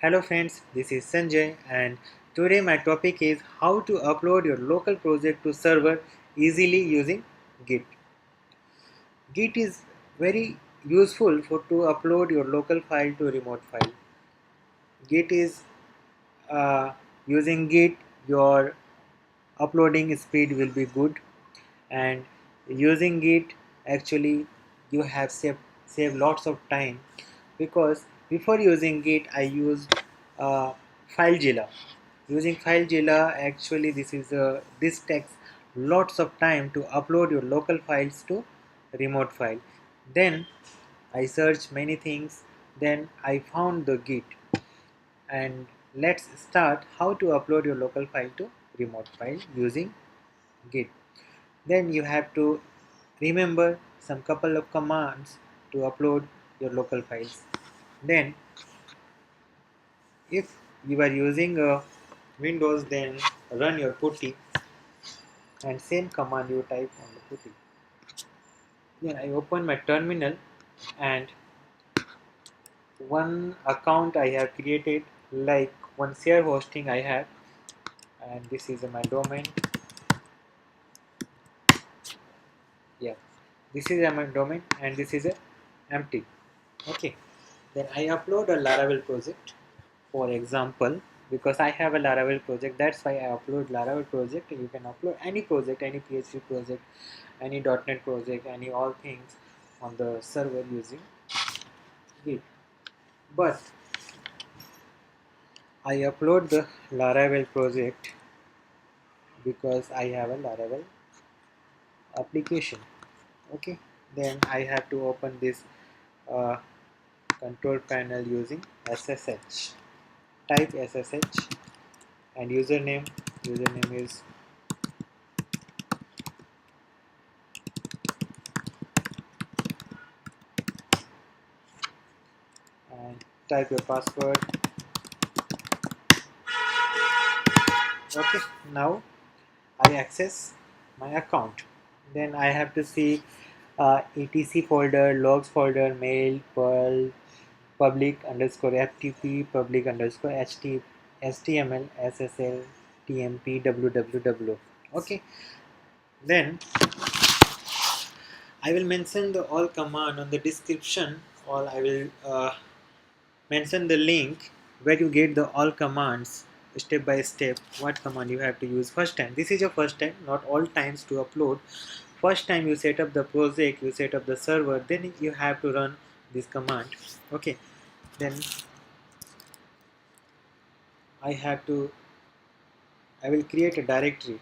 Hello friends, this is Sanjay and today my topic is how to upload your local project to server easily using Git. Git is very useful for to upload your local file to remote file. Git is using Git your uploading speed will be good, and using Git actually you have saved lots of time because before using Git I used uh, FileZilla. Using FileZilla actually this takes lots of time to upload your local files to remote file. Then I searched many things, then I found the Git, and let's start how to upload your local file to remote file using Git. Then you have to remember some couple of commands to upload your local files. Then if you are using a Windows, then run your putty and same command you type on the putty. Then I open my terminal and one account I have created, like one share hosting I have, and this is my domain. Yeah, this is my domain and this is a empty. Okay, then I upload a laravel project, for example, because I have a laravel project, that's why I upload laravel project. You can upload any project, any php project, any .NET project, any all things on the server using Git. But I upload the laravel project because I have a laravel application. Okay, then I have to open this uh, control panel using SSH. Type SSH and username is and type your password. Okay, now I access my account. Then I have to see etc folder, logs folder, mail, perl, public underscore ftp, public underscore html, ssl, tmp, www. Okay, then I will mention the all command on the description, or I will mention the link where you get the all commands step by step what command you have to use first time. This is your first time, not all times to upload. First time you set up the project, you set up the server, then you have to run this command. Okay, then I have to I will create a directory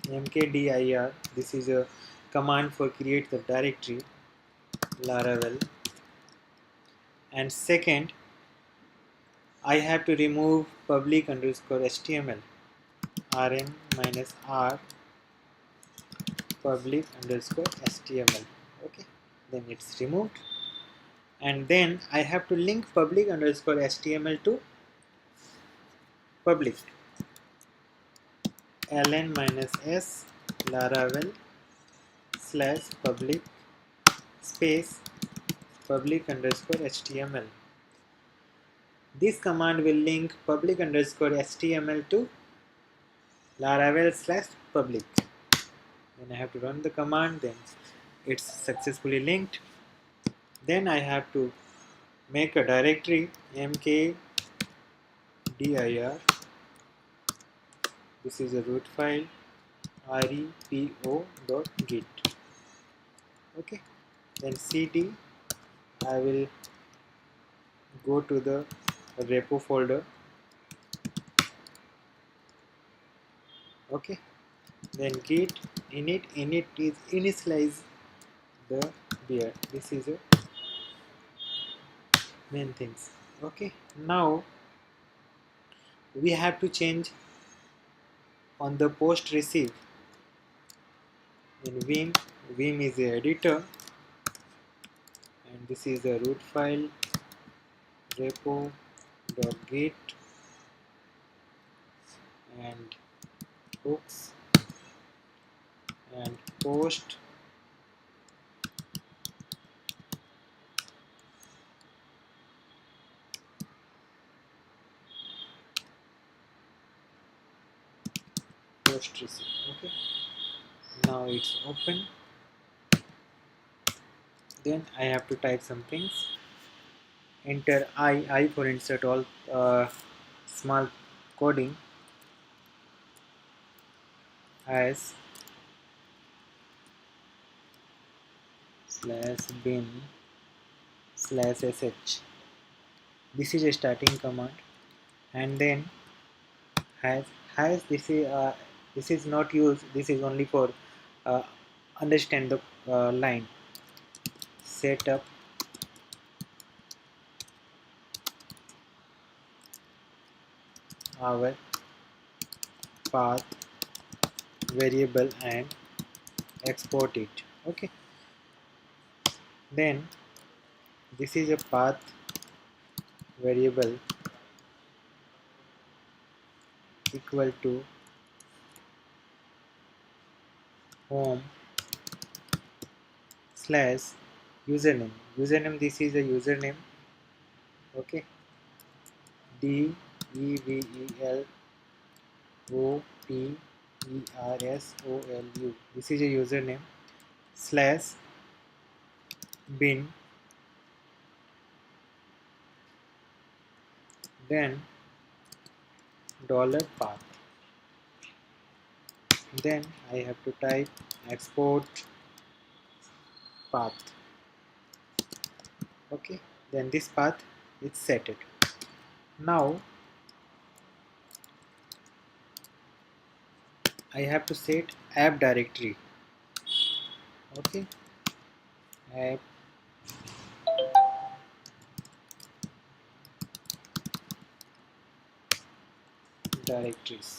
mkdir. This is a command for create the directory laravel. And second, I have to remove public underscore html rm minus r public underscore html. Okay, then it's removed, and then I have to link public underscore html to public ln minus s laravel slash public space public underscore html. This command will link public underscore html to laravel slash public. Then I have to run the command, then it's successfully linked. Then I have to make a directory mkdir. This is a root file repo.git. Okay, then cd I will go to the repo folder. Okay, then git init is initialize the beer. This is a main things. Okay, now we have to change on the post receive in vim is the editor, and this is the root file repo.git and hooks and post post receipt. Okay, now it's open. Then I have to type some things. Enter I for insert all small coding as /bin /sh. This is a starting command, and then has this is not used. This is only for uh, understand the line. Set up our path variable and export it. Okay, then this is a path variable equal to home slash username. This is a username. Okay, DEVELOPERSOLU. This is a username slash bin, then $path. Then I have to type export path. Okay, then this path is set it. Now I have to set app directory. Okay, app directories,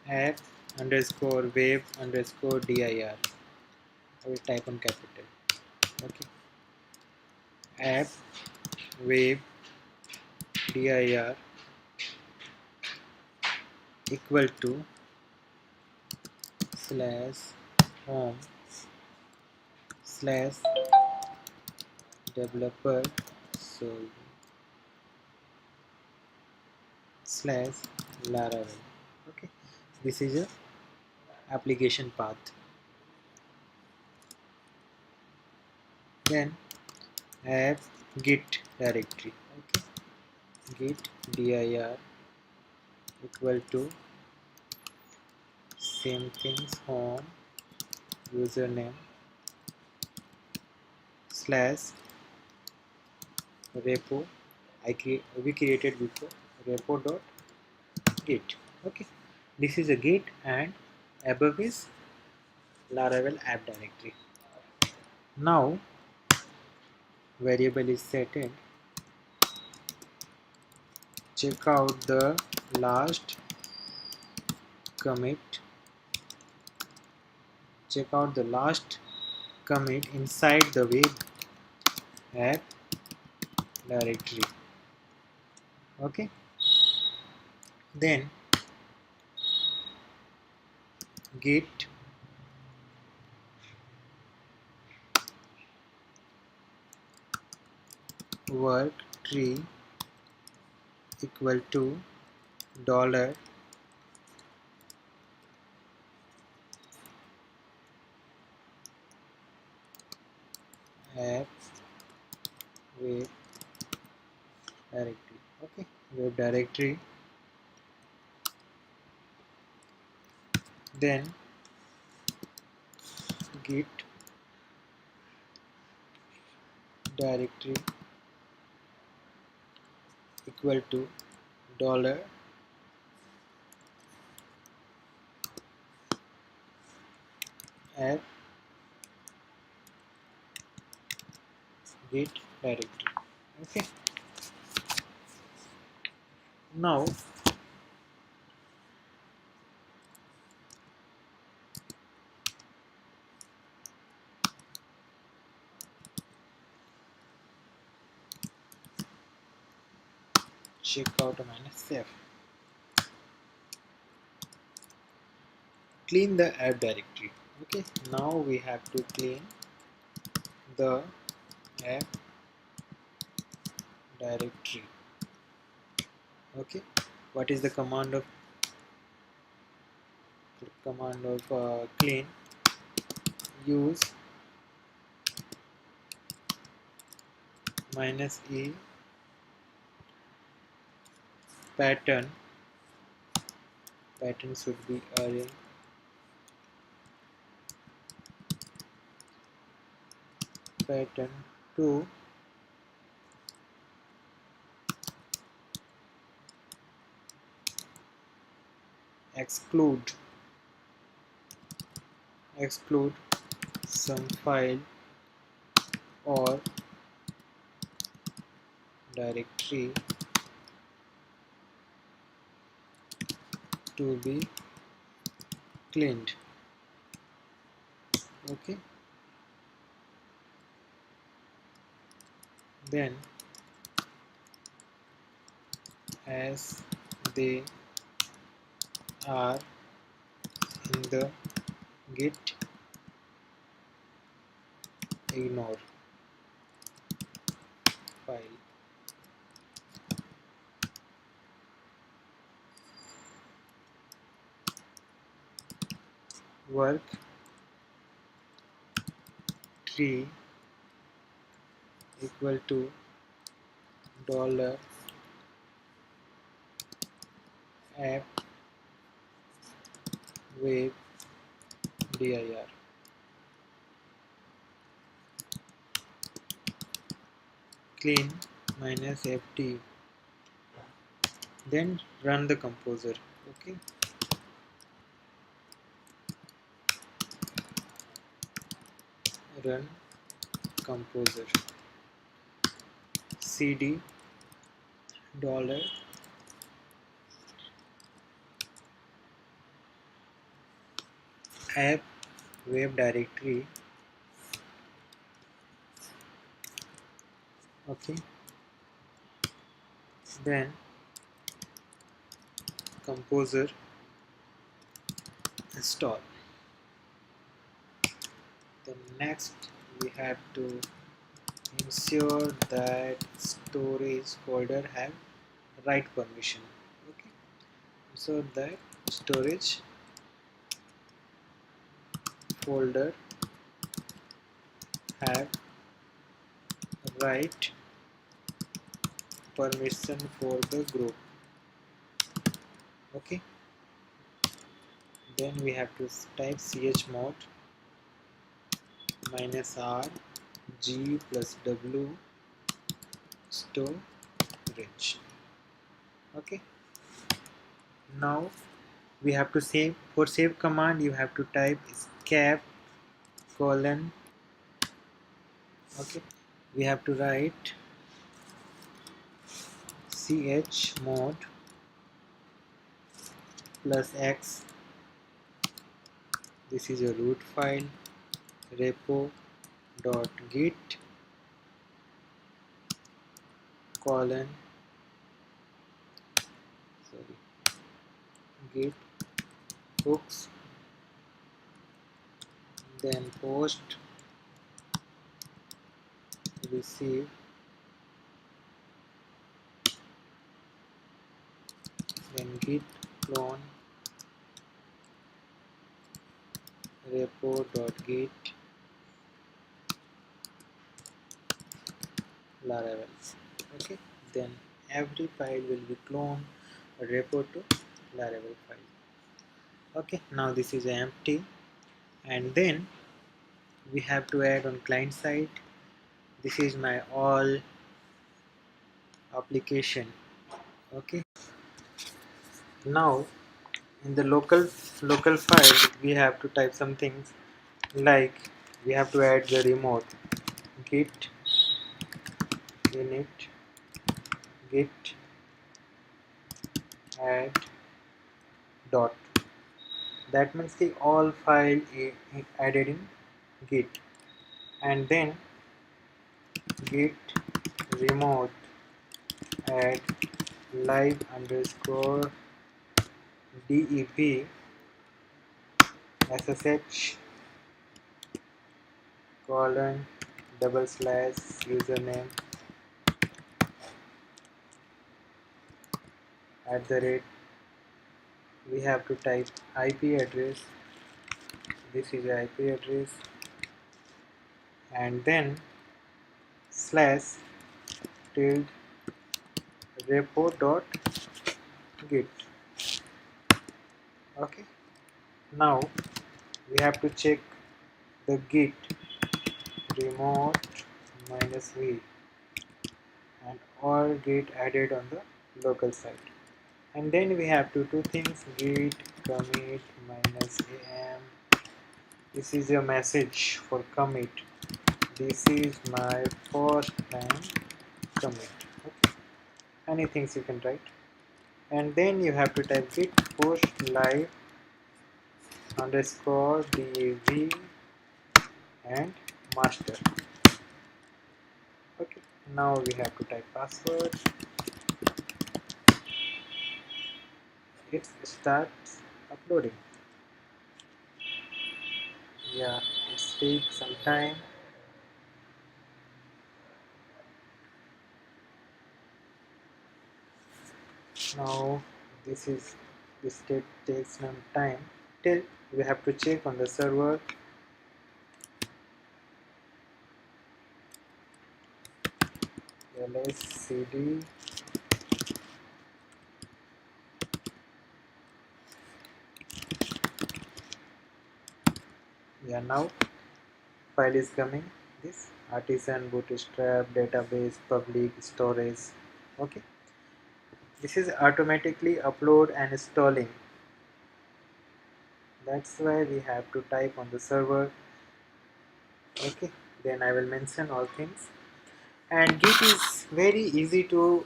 app underscore web underscore dir. I will type on capital. Okay, app web dir equal to slash home slash developer so slash laravel. Okay, this is a application path. Then app git directory. Okay, git dir equal to same things, home username slash repo we created before, repo dot git. Okay, this is a git, and above is laravel app directory. Now variable is set in. Check out the last commit. Check out the last commit inside the web app directory. Okay, then git work tree equal to dollar app web directory. Okay, web directory. Then git directory equal to dollar app git directory. Okay, now check out -f. Clean the app directory. Okay, now we have to clean the app directory. Okay, what is the command of command of clean, use -e pattern should be array pattern to exclude some file or directory to be cleaned. Okay, then as they are in the git, ignore file work tree equal to dollar app web dir clean -ft, then run the composer. Okay, run composer cd dollar app web directory. Okay, then composer install. Then next we have to ensure that storage folder have write permission. Okay, so that storage folder have write permission for the group. Okay, then we have to type chmod -r g plus w storage. Okay, now we have to save. For save command you have to type escape colon. Okay, we have to write chmod plus x, this is a root file, repo dot git colon sorry git hooks, then post receive, then git clone repo dot git laravel. Okay, then every file will be cloned repo to laravel file. Okay, now this is empty, and then we have to add on client side. This is my all application. Okay, now in the local file we have to type some things like we have to add the remote git init git add dot, that means the all file added in git, and then git remote add live underscore dep ssh colon double slash username at the rate we have to type IP address. This is the IP address, and then slash tilde repo dot git. Okay, now we have to check the git remote minus v and all git added on the local site. And then we have to do things: git commit minus am. This is a message for commit. This is my first time commit. Okay, any things you can write. And then you have to type git push live underscore dev and master. Okay, now we have to type password. It starts uploading. Yeah, it takes some time. Now this step takes some time till we have to check on the server. ls cd. Yeah, now file is coming. This artisan bootstrap database public storage. Okay, this is automatically upload and installing. That's why we have to type on the server. Okay, then I will mention all things. And git is very easy to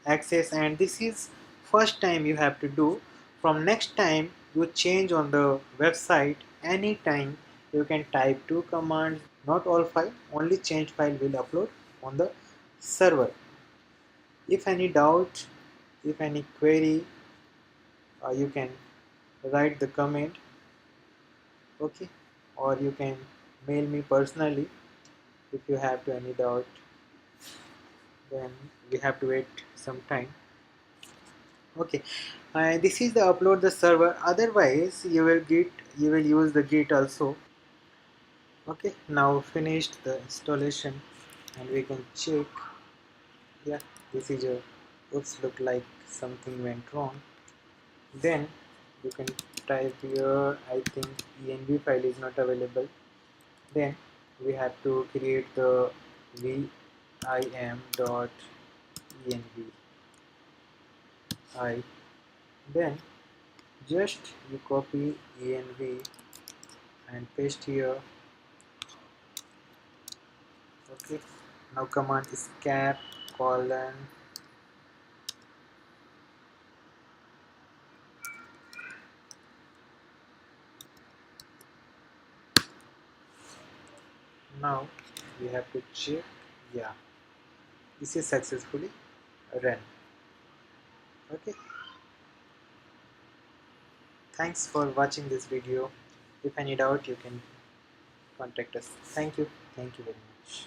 access, and this is first time you have to do. From next time you change on the website, anytime you can type two commands, not all file, only change file will upload on the server. If any doubt, if any query, you can write the comment. Okay, or you can mail me personally if you have to any doubt. Then we have to wait some time. Okay, this is the upload the server. Otherwise you will use the git also. Okay, now finished the installation, and we can check. Yeah, this is a oops, look like something went wrong. Then you can type here, I think env file is not available. Then we have to create the vim dot env I. Then just you copy env and paste here. Okay, now command is cap colon now we have to check. Yeah, this is successfully run. Okay, thanks for watching this video. If any doubt you can contact us. Thank you very much.